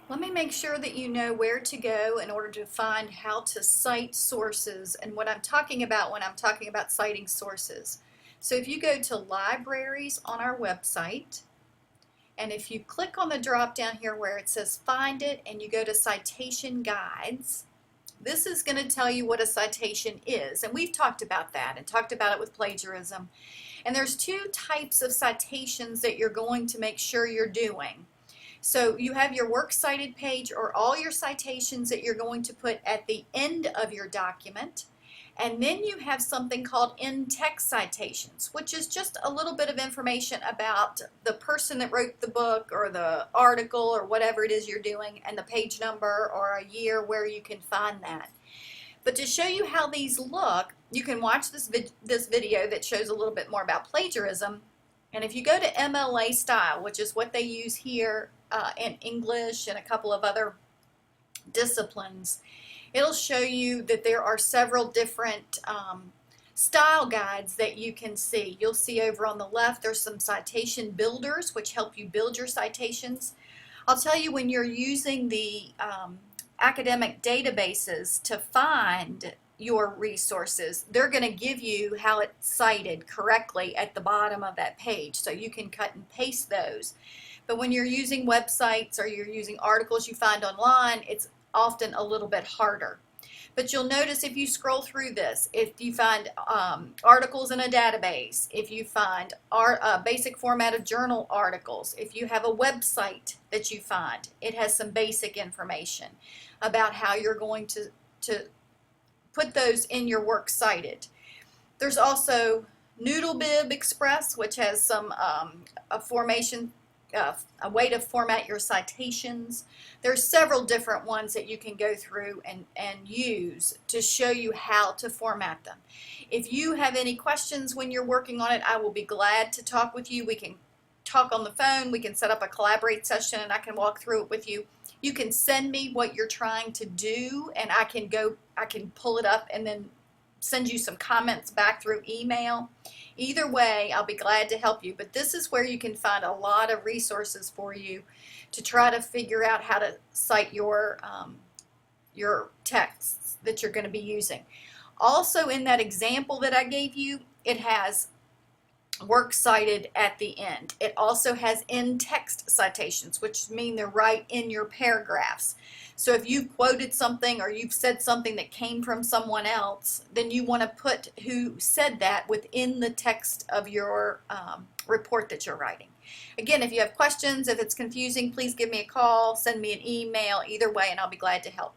Let me make sure that you know where to go in order to find how to cite sources and what I'm talking about when I'm talking about citing sources. So if you go to libraries on our website, and if you click on the drop down here where it says find it and you go to citation guides, this is going to tell you what a citation is. And we've talked about that and talked about it with plagiarism. And there's two types of citations that you're going to make sure you're doing. So you have your works cited page or all your citations that you're going to put at the end of your document. And then you have something called in-text citations, which is just a little bit of information about the person that wrote the book or the article or whatever it is you're doing, and the page number or a year where you can find that. But to show you how these look, you can watch this video that shows a little bit more about plagiarism. And if you go to MLA style, which is what they use here in English and a couple of other disciplines, it'll show you that there are several different style guides that you can see. You'll see over on the left there's some citation builders which help you build your citations. I'll tell you, when you're using the academic databases to find your resources, they're going to give you how it's cited correctly at the bottom of that page, so you can cut and paste those. But when you're using websites or you're using articles you find online, it's often a little bit harder. But you'll notice if you scroll through this, if you find articles in a database, if you find basic format of journal articles, if you have a website that you find, it has some basic information about how you're going to put those in your works cited. There's also Noodlebib Express, which has some a way to format your citations. There's several different ones that you can go through and use to show you how to format them. If you have any questions when you're working on it, I will be glad to talk with you. We can talk on the phone, we can set up a collaborate session, and I can walk through it with you. You can send me what you're trying to do, and I can pull it up and then send you some comments back through email. Either way, I'll be glad to help you. But this is where you can find a lot of resources for you to try to figure out how to cite your texts that you're going to be using. Also, in that example that I gave you, it has works cited at the end. It also has in-text citations, which mean they're right in your paragraphs. So if you've quoted something or you've said something that came from someone else, then you want to put who said that within the text of your report that you're writing. Again, if you have questions, if it's confusing, please give me a call, send me an email, either way, and I'll be glad to help.